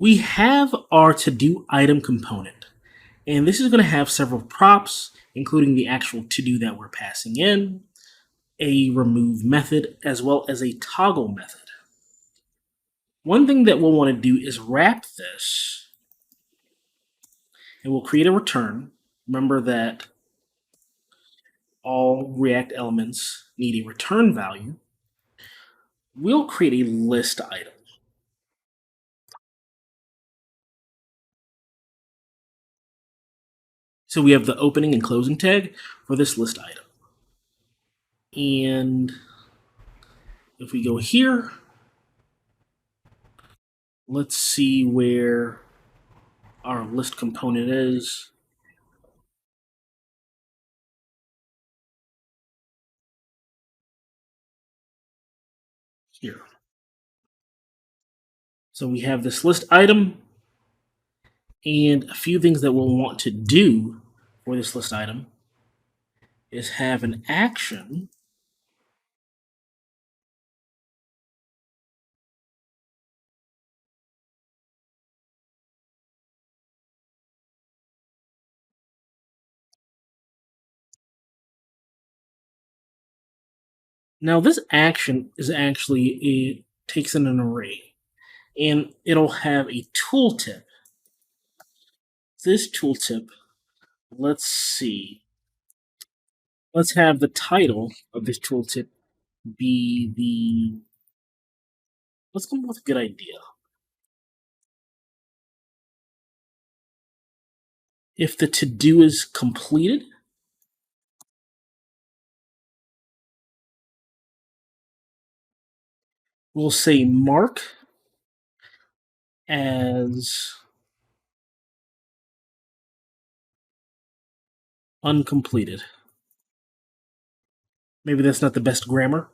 We have our to-do item component, and this is going to have several props, including the actual to-do that we're passing in, a remove method, as well as a toggle method. One thing that we'll want to do is wrap this, and we'll create a return. Remember that all React elements need a return value. We'll create a list item. So we have the opening and closing tag for this list item. And if we go here, let's see where our list component is. Here. So we have this list item and a few things that we'll want to do for this list item is have an action Now this action is actually it takes in an array and it'll have a tooltip. This tooltip, let's see. Let's have the title of this tooltip be the let's come up with a good idea. If the to-do is completed, we'll say mark as uncompleted. Maybe that's not the best grammar.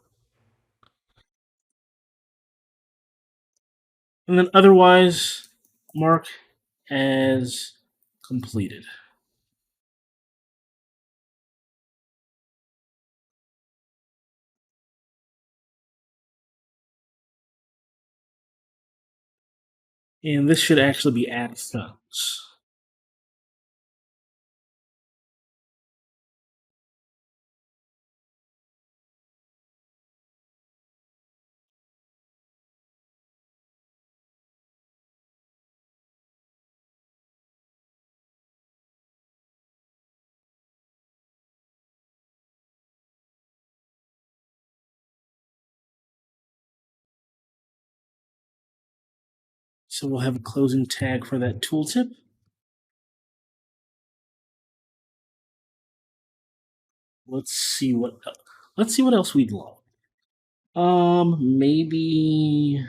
And then otherwise, mark as completed. And this should actually be accents. So we'll have a closing tag for that tooltip. Let's see what else we'd love. Maybe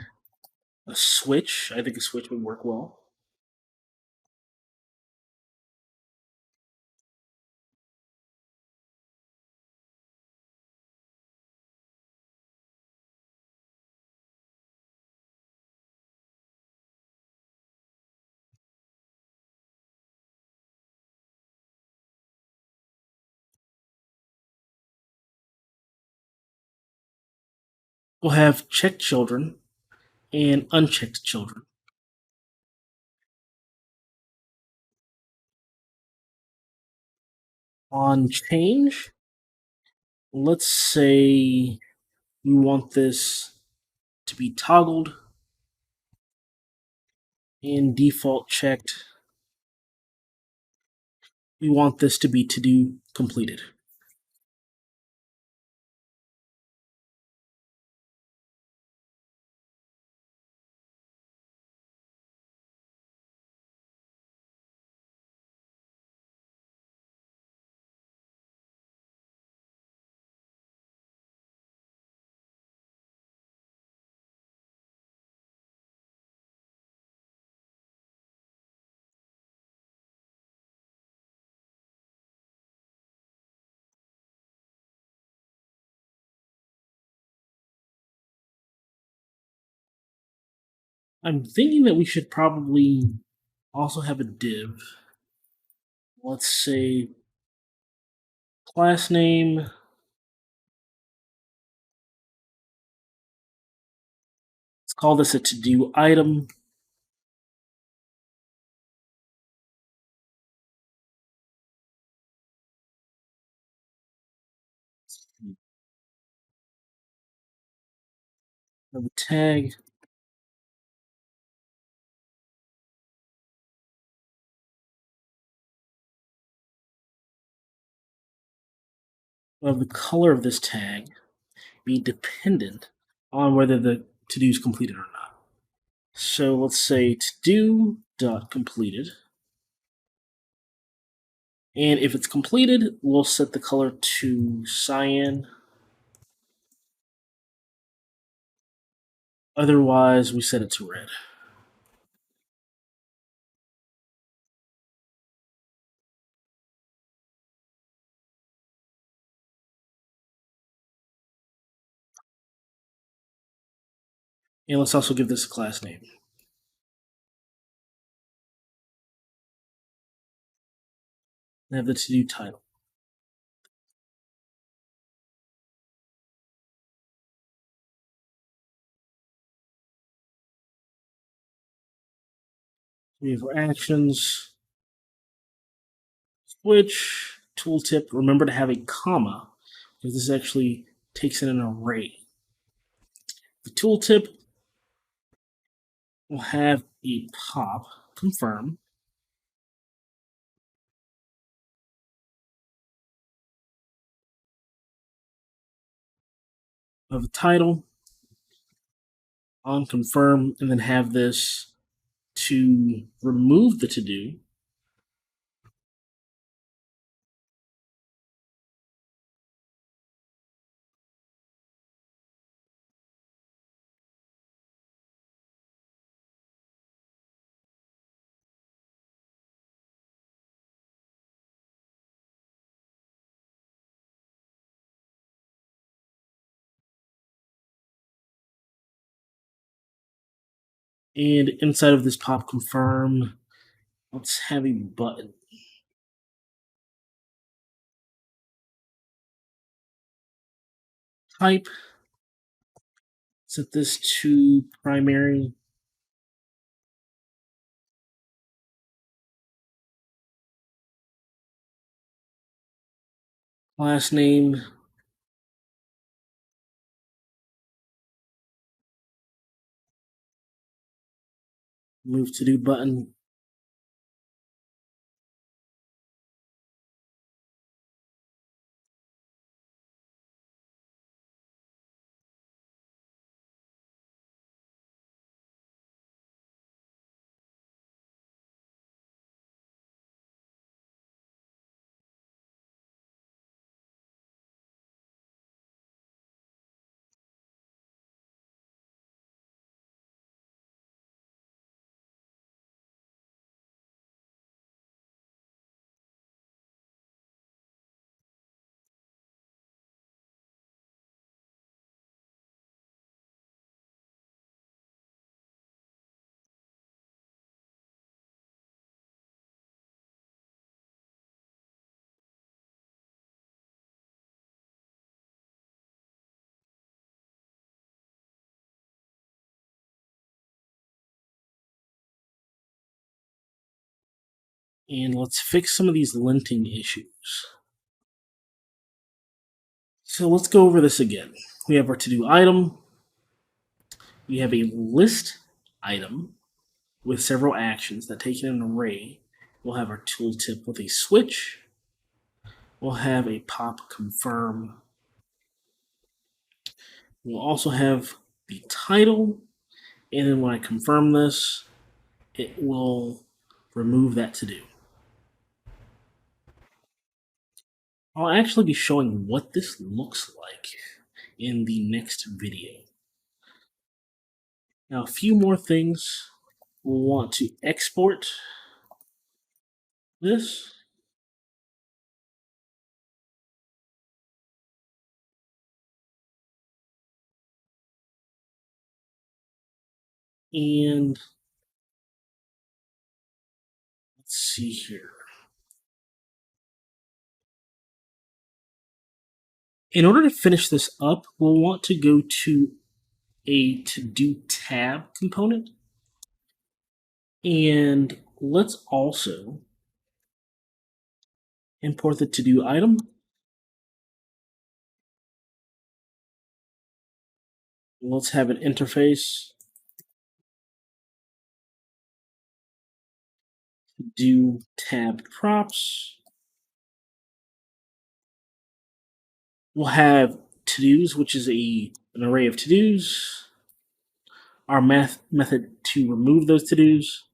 a switch. I think a switch would work well. We'll have checked children and unchecked children. On change, let's say we want this to be toggled and default checked. We want this to be to do completed. I'm thinking that we should probably also have a div. Let's say class name. Let's call this a to do item. of the tag, of the color of this tag be dependent on whether the to-do is completed or not. So let's say to-do dot completed. And if it's completed, we'll set the color to cyan. Otherwise, we set it to red. And let's also give this a class name. And have the to-do title. We have our actions, switch, tooltip. Remember to have a comma, because this actually takes in an array. The tooltip will have a pop, confirm, of the title, on confirm, and then have this to remove the to-do. And inside of this pop confirm, let's have a button. Type, set this to primary. Last name, move to do button. And let's fix some of these linting issues. So let's go over this again. We have our to-do item. We have a list item with several actions that take in an array. We'll have our tooltip with a switch. We'll have a pop confirm. We'll also have the title. And then when I confirm this, it will remove that to-do. I'll actually be showing what this looks like in the next video. Now, a few more things. We'll want to export this. And let's see here. In order to finish this up, we'll want to go to a to-do tab component. And let's also import the to-do item. Let's have an interface. Do tabbed props. We'll have to-dos, which is an array of to-dos. Our method to remove those to-dos.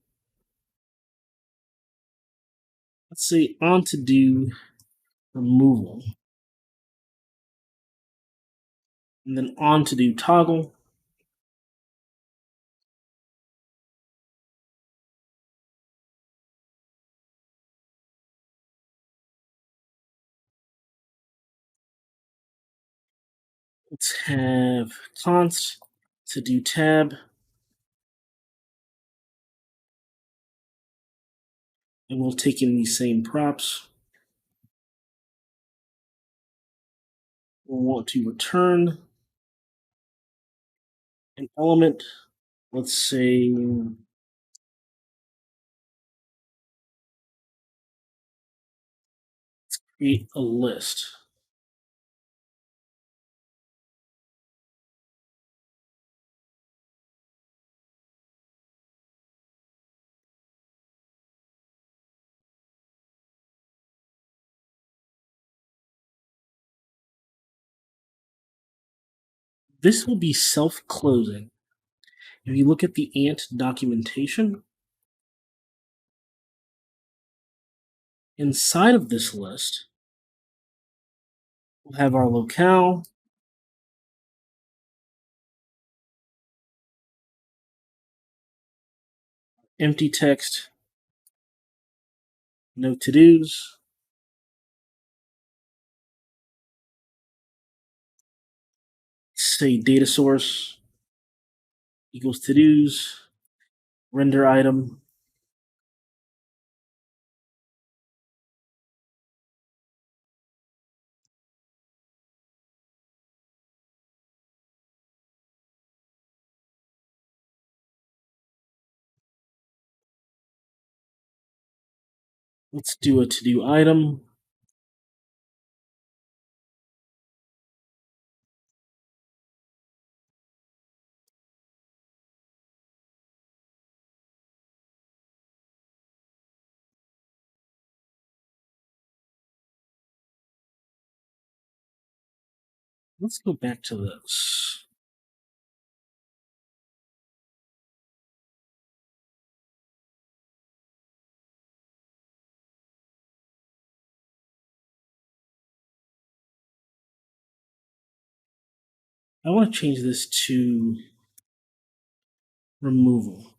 Let's say on to-do removal. And then on to-do toggle. Let's have const to-do tab. And we'll take in these same props. We'll want to return an element. Let's say create a list. This will be self-closing. If you look at the Ant documentation, inside of this list, we'll have our locale, empty text, no to-dos, say data source equals to-dos, render item, let's do a to-do item, let's go back to this. I want to change this to removal.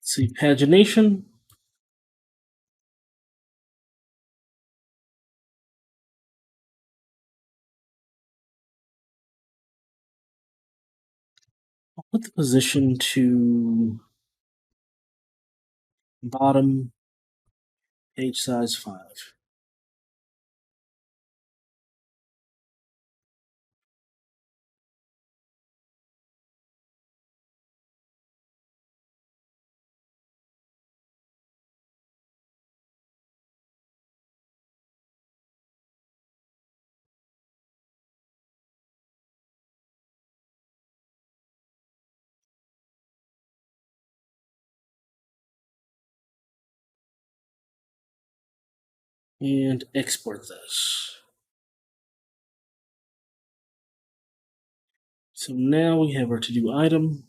Let's see, pagination. I'll put the position to bottom, page size 5. And export this. So now we have our to-do item.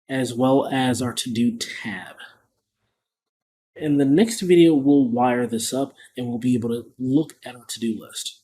As well as our to-do tab. In the next video, we'll wire this up and we'll be able to look at our to-do list.